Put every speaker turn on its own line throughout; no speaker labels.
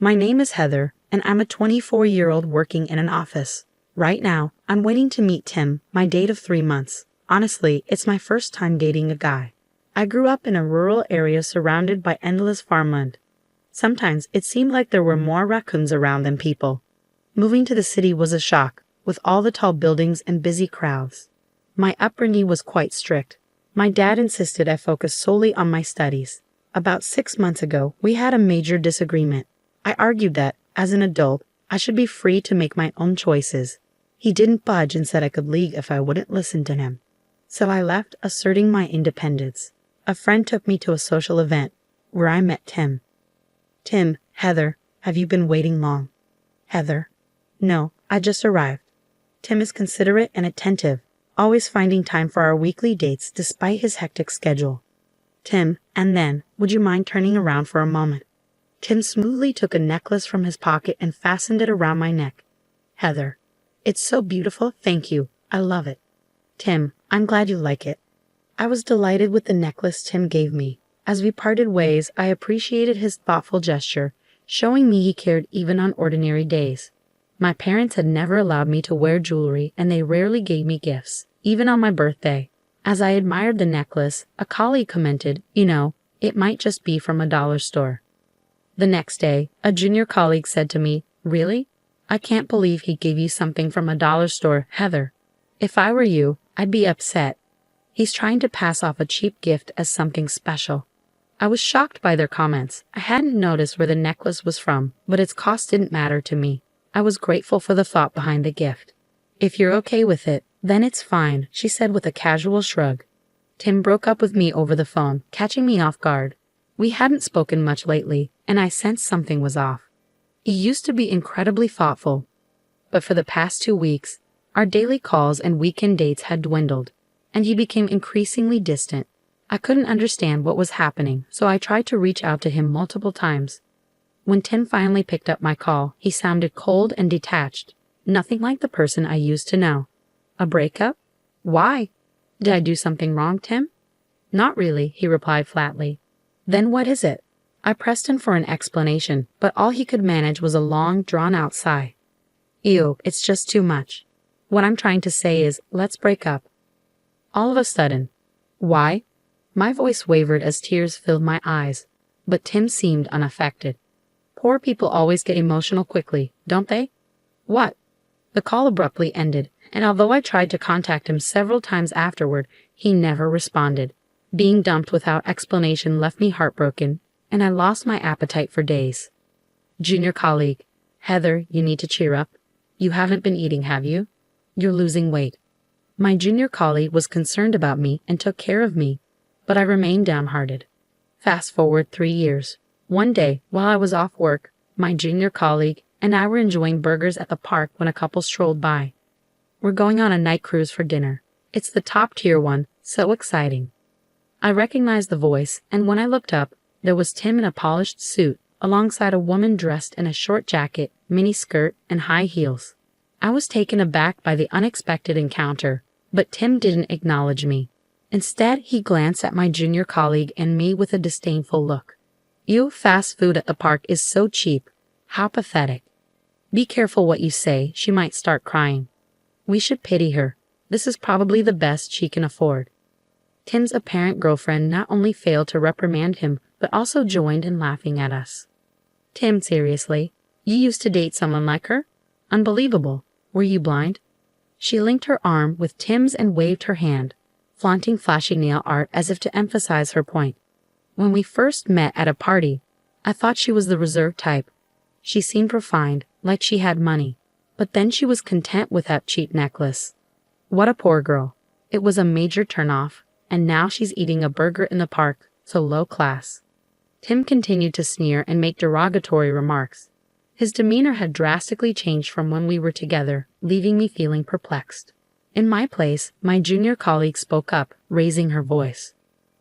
My name is Heather, and I'm a 24-year-old working in an office. Right now, I'm waiting to meet Tim, my date of 3 months. Honestly, it's my first time dating a guy. I grew up in a rural area surrounded by endless farmland. Sometimes it seemed like there were more raccoons around than people. Moving to the city was a shock, with all the tall buildings and busy crowds. My upbringing was quite strict. My dad insisted I focus solely on my studies. About 6 months ago, we had a major disagreement. I argued that, as an adult, I should be free to make my own choices. He didn't budge and said I could leave if I wouldn't listen to him. So I left, asserting my independence. A friend took me to a social event, where I met Tim. Tim, Heather, have you been waiting long? Heather: No, I just arrived. Tim is considerate and attentive, always finding time for our weekly dates despite his hectic schedule. Tim: And then, would you mind turning around for a moment? Tim smoothly took a necklace from his pocket and fastened it around my neck. Heather: It's so beautiful, thank you, I love it. Tim: I'm glad you like it. I was delighted with the necklace Tim gave me. As we parted ways, I appreciated his thoughtful gesture, showing me he cared even on ordinary days. My parents had never allowed me to wear jewelry, and they rarely gave me gifts, even on my birthday. As I admired the necklace, a colleague commented, it might just be from a dollar store. The next day, a junior colleague said to me, Really? I can't believe he gave you something from a dollar store, Heather. If I were you, I'd be upset. He's trying to pass off a cheap gift as something special. I was shocked by their comments. I hadn't noticed where the necklace was from, but its cost didn't matter to me. I was grateful for the thought behind the gift. If you're okay with it, then it's fine, she said with a casual shrug. Tim broke up with me over the phone, catching me off guard. We hadn't spoken much lately, and I sensed something was off. He used to be incredibly thoughtful, but for the past 2 weeks, our daily calls and weekend dates had dwindled, and he became increasingly distant. I couldn't understand what was happening, so I tried to reach out to him multiple times. When Tim finally picked up my call, he sounded cold and detached, nothing like the person I used to know. A breakup? Why? Did I do something wrong, Tim? Not really, he replied flatly. Then what is it? I pressed him for an explanation, but all he could manage was a long, drawn-out sigh. Ew, it's just too much. What I'm trying to say is, let's break up. All of a sudden. Why? My voice wavered as tears filled my eyes, but Tim seemed unaffected. Poor people always get emotional quickly, don't they? What? The call abruptly ended, and although I tried to contact him several times afterward, he never responded. Being dumped without explanation left me heartbroken, and I lost my appetite for days. Junior colleague: Heather, you need to cheer up. You haven't been eating, have you? You're losing weight. My junior colleague was concerned about me and took care of me, but I remained downhearted. Fast forward 3 years. One day, while I was off work, my junior colleague and I were enjoying burgers at the park when a couple strolled by. We're going on a night cruise for dinner. It's the top-tier one, so exciting. I recognized the voice, and when I looked up, there was Tim in a polished suit, alongside a woman dressed in a short jacket, mini skirt, and high heels. I was taken aback by the unexpected encounter, but Tim didn't acknowledge me. Instead, he glanced at my junior colleague and me with a disdainful look. You, fast food at the park is so cheap. How pathetic. Be careful what you say, she might start crying. We should pity her. This is probably the best she can afford. Tim's apparent girlfriend not only failed to reprimand him, but also joined in laughing at us. Tim, seriously, you used to date someone like her? Unbelievable. Were you blind? She linked her arm with Tim's and waved her hand, flaunting flashy nail art as if to emphasize her point. When we first met at a party, I thought she was the reserved type. She seemed refined, like she had money, but then she was content with that cheap necklace. What a poor girl. It was a major turnoff, and now she's eating a burger in the park, so low class. Tim continued to sneer and make derogatory remarks. His demeanor had drastically changed from when we were together, leaving me feeling perplexed. In my place, my junior colleague spoke up, raising her voice.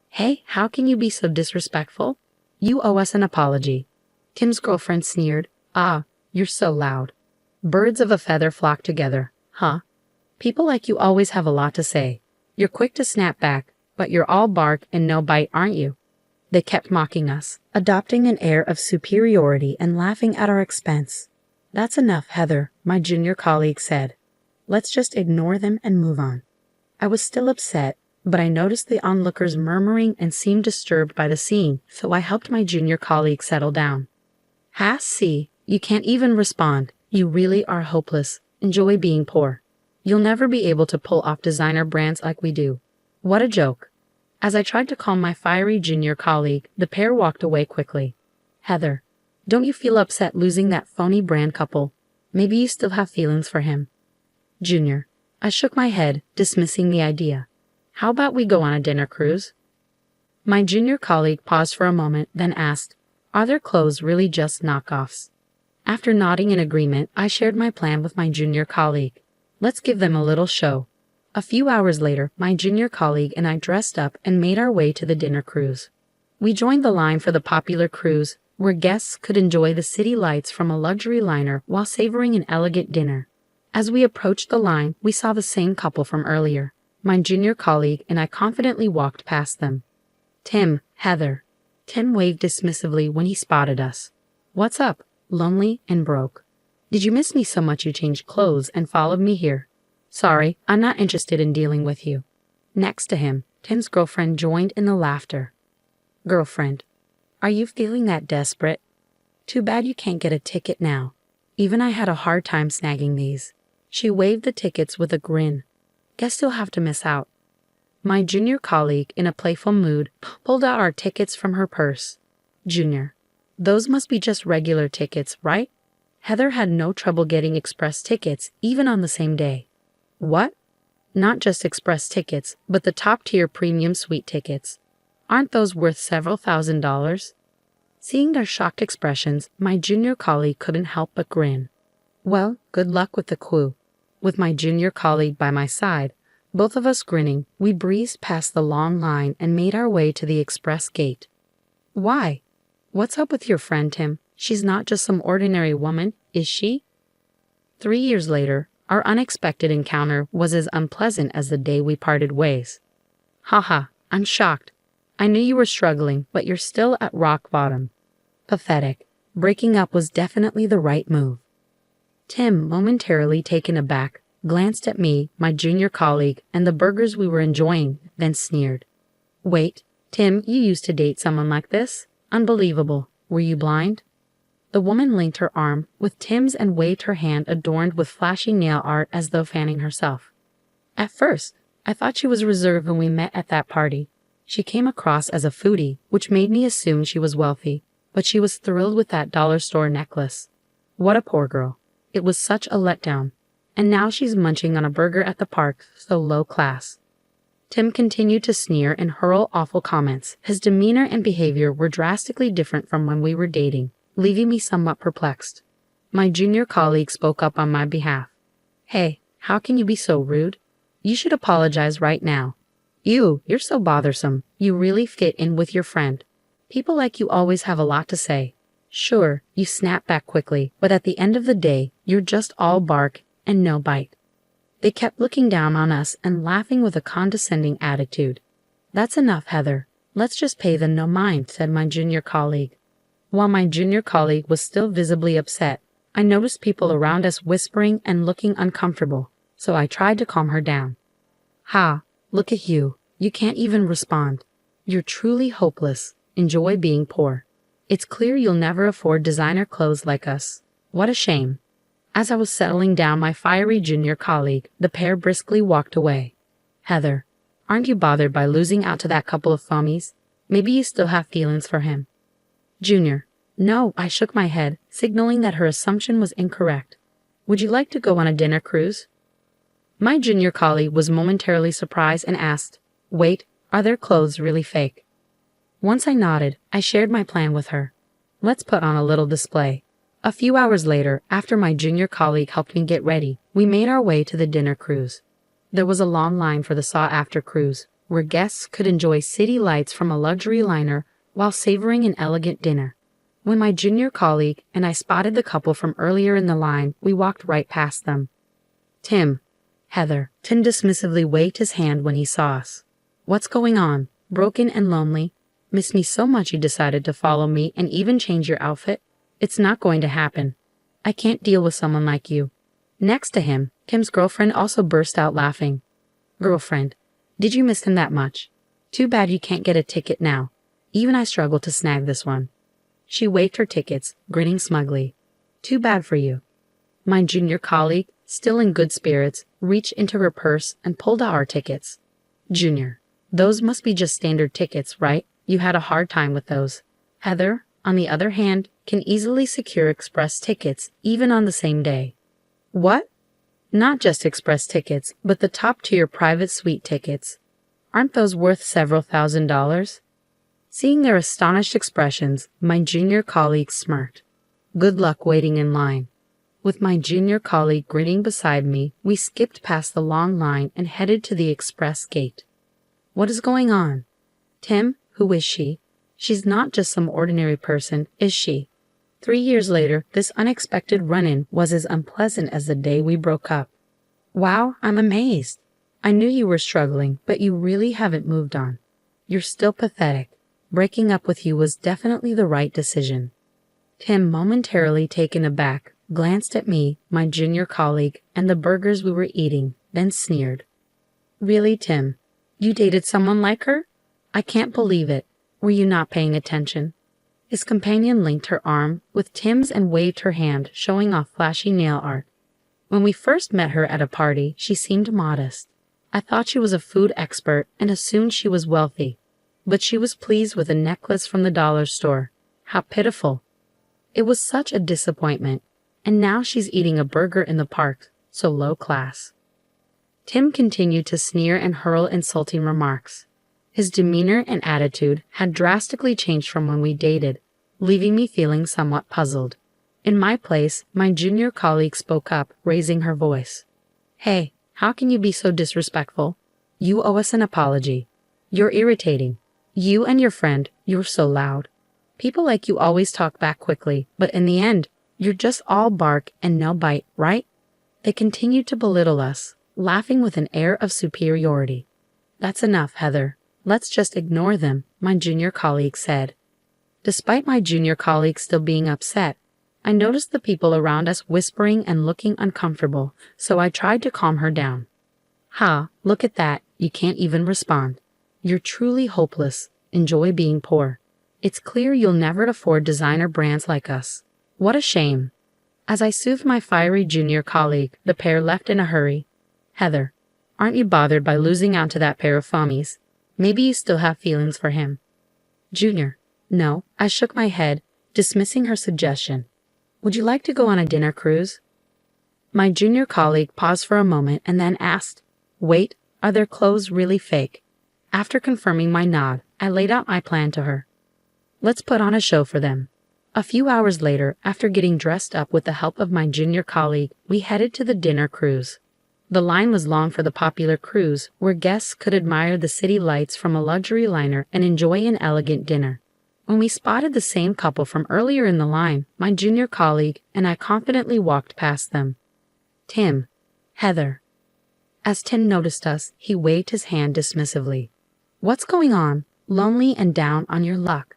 Hey, how can you be so disrespectful? You owe us an apology. Tim's girlfriend sneered. Ah, you're so loud. Birds of a feather flock together, huh? People like you always have a lot to say. You're quick to snap back, but you're all bark and no bite, aren't you? They kept mocking us, adopting an air of superiority and laughing at our expense. That's enough, Heather, my junior colleague said. Let's just ignore them and move on. I was still upset, but I noticed the onlookers murmuring and seemed disturbed by the scene, so I helped my junior colleague settle down. See, you can't even respond. You really are hopeless. Enjoy being poor. You'll never be able to pull off designer brands like we do. What a joke. As I tried to calm my fiery junior colleague, the pair walked away quickly. Heather, don't you feel upset losing that phony brand couple? Maybe you still have feelings for him. Junior, I shook my head, dismissing the idea. How about we go on a dinner cruise? My junior colleague paused for a moment, then asked, are their clothes really just knockoffs? After nodding in agreement, I shared my plan with my junior colleague. Let's give them a little show. A few hours later, my junior colleague and I dressed up and made our way to the dinner cruise. We joined the line for the popular cruise, where guests could enjoy the city lights from a luxury liner while savoring an elegant dinner. As we approached the line, we saw the same couple from earlier. My junior colleague and I confidently walked past them. Tim, Heather. Tim waved dismissively when he spotted us. What's up? Lonely and broke. Did you miss me so much you changed clothes and followed me here? Sorry, I'm not interested in dealing with you. Next to him, Tim's girlfriend joined in the laughter. Girlfriend, are you feeling that desperate? Too bad you can't get a ticket now. Even I had a hard time snagging these. She waved the tickets with a grin. Guess you'll have to miss out. My junior colleague, in a playful mood, pulled out our tickets from her purse. Junior, those must be just regular tickets, right? Heather had no trouble getting express tickets, even on the same day. What? Not just express tickets, but the top-tier premium suite tickets. Aren't those worth several $1,000s? Seeing their shocked expressions, my junior colleague couldn't help but grin. Well, good luck with the clue. With my junior colleague by my side, both of us grinning, we breezed past the long line and made our way to the express gate. Why? What's up with your friend, Tim? She's not just some ordinary woman, is she? 3 years later, our unexpected encounter was as unpleasant as the day we parted ways. Haha, I'm shocked. I knew you were struggling, but you're still at rock bottom. Pathetic. Breaking up was definitely the right move. Tim, momentarily taken aback, glanced at me, my junior colleague, and the burgers we were enjoying, then sneered. Wait, Tim, you used to date someone like this? Unbelievable. Were you blind? The woman linked her arm with Tim's and waved her hand adorned with flashy nail art as though fanning herself. At first, I thought she was reserved when we met at that party. She came across as a foodie, which made me assume she was wealthy, but she was thrilled with that dollar store necklace. What a poor girl. It was such a letdown. And now she's munching on a burger at the park, so low class. Tim continued to sneer and hurl awful comments. His demeanor and behavior were drastically different from when we were dating, leaving me somewhat perplexed. My junior colleague spoke up on my behalf. Hey, how can you be so rude? You should apologize right now. You're so bothersome. You really fit in with your friend. People like you always have a lot to say. Sure, you snap back quickly, but at the end of the day, you're just all bark and no bite. They kept looking down on us and laughing with a condescending attitude. That's enough, Heather. Let's just pay them no mind, said my junior colleague. While my junior colleague was still visibly upset, I noticed people around us whispering and looking uncomfortable, so I tried to calm her down. Ha, look at you. You can't even respond. You're truly hopeless. Enjoy being poor. It's clear you'll never afford designer clothes like us. What a shame. As I was settling down my fiery junior colleague, the pair briskly walked away. Heather, aren't you bothered by losing out to that couple of phonies? Maybe you still have feelings for him. Junior, no, I shook my head, signaling that her assumption was incorrect. Would you like to go on a dinner cruise? My junior colleague was momentarily surprised and asked, Wait, are their clothes really fake? Once I nodded, I shared my plan with her. Let's put on a little display. A few hours later, after my junior colleague helped me get ready, we made our way to the dinner cruise. There was a long line for the sought-after cruise, where guests could enjoy city lights from a luxury liner while savoring an elegant dinner. When my junior colleague and I spotted the couple from earlier in the line, we walked right past them. Tim, Heather, Tim dismissively waved his hand when he saw us. What's going on? Broken and lonely? Miss me so much you decided to follow me and even change your outfit? It's not going to happen. I can't deal with someone like you." Next to him, Tim's girlfriend also burst out laughing. "Girlfriend, did you miss him that much? Too bad you can't get a ticket now. Even I struggled to snag this one." She waved her tickets, grinning smugly. "Too bad for you." My junior colleague, still in good spirits, reached into her purse and pulled out our tickets. "Junior, those must be just standard tickets, right? You had a hard time with those." Heather, on the other hand, can easily secure express tickets even on the same day. "What? Not just express tickets, but the top-tier private suite tickets. Aren't those worth several $1,000s?" Seeing their astonished expressions, my junior colleague smirked. "Good luck waiting in line." With my junior colleague grinning beside me, we skipped past the long line and headed to the express gate. "What is going on? Tim, who is she? She's not just some ordinary person, is she?" 3 years later, this unexpected run-in was as unpleasant as the day we broke up. "Wow, I'm amazed. I knew you were struggling, but you really haven't moved on. You're still pathetic. Breaking up with you was definitely the right decision." Tim, momentarily taken aback, glanced at me, my junior colleague, and the burgers we were eating, then sneered. "Really, Tim? You dated someone like her? I can't believe it. Were you not paying attention?" His companion linked her arm with Tim's and waved her hand, showing off flashy nail art. "When we first met her at a party, she seemed modest. I thought she was a food expert and assumed she was wealthy. But she was pleased with a necklace from the dollar store. How pitiful. It was such a disappointment. And now she's eating a burger in the park, so low class." Tim continued to sneer and hurl insulting remarks. His demeanor and attitude had drastically changed from when we dated, leaving me feeling somewhat puzzled. In my place, my junior colleague spoke up, raising her voice. "Hey, how can you be so disrespectful? You owe us an apology. You're irritating. You and your friend, you're so loud. People like you always talk back quickly, but in the end, you're just all bark and no bite, right?" They continued to belittle us, laughing with an air of superiority. "That's enough, Heather. Let's just ignore them," my junior colleague said. Despite my junior colleague still being upset, I noticed the people around us whispering and looking uncomfortable, so I tried to calm her down. "Ha, look at that, you can't even respond. You're truly hopeless. Enjoy being poor. It's clear you'll never afford designer brands like us. What a shame." As I soothed my fiery junior colleague, the pair left in a hurry. "Heather, aren't you bothered by losing out to that pair of phummies? Maybe you still have feelings for him." "Junior, no," I shook my head, dismissing her suggestion. "Would you like to go on a dinner cruise?" My junior colleague paused for a moment and then asked, "Wait, are their clothes really fake?" After confirming my nod, I laid out my plan to her. "Let's put on a show for them." A few hours later, after getting dressed up with the help of my junior colleague, we headed to the dinner cruise. The line was long for the popular cruise, where guests could admire the city lights from a luxury liner and enjoy an elegant dinner. When we spotted the same couple from earlier in the line, my junior colleague and I confidently walked past them. "Tim, Heather." As Tim noticed us, he waved his hand dismissively. "What's going on? Lonely and down on your luck?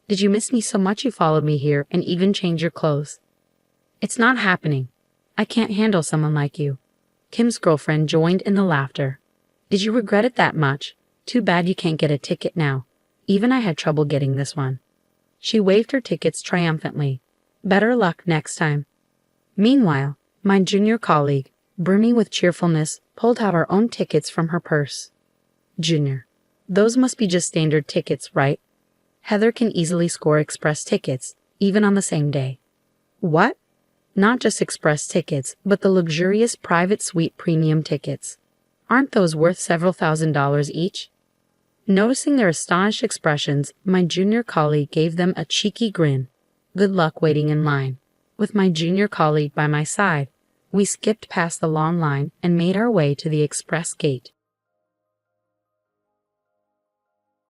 Did you miss me so much you followed me here and even changed your clothes?" "It's not happening. I can't handle someone like you." Kim's girlfriend joined in the laughter. "Did you regret it that much? Too bad you can't get a ticket now. Even I had trouble getting this one." She waved her tickets triumphantly. "Better luck next time." Meanwhile, my junior colleague, brimming with cheerfulness, pulled out our own tickets from her purse. "Junior, those must be just standard tickets, right? Heather can easily score express tickets, even on the same day." "What?" "Not just express tickets, but the luxurious private suite premium tickets. Aren't those worth several $1,000s each?" Noticing their astonished expressions, my junior colleague gave them a cheeky grin. Good luck waiting in line. With my junior colleague by my side, we skipped past the long line and made our way to the express gate.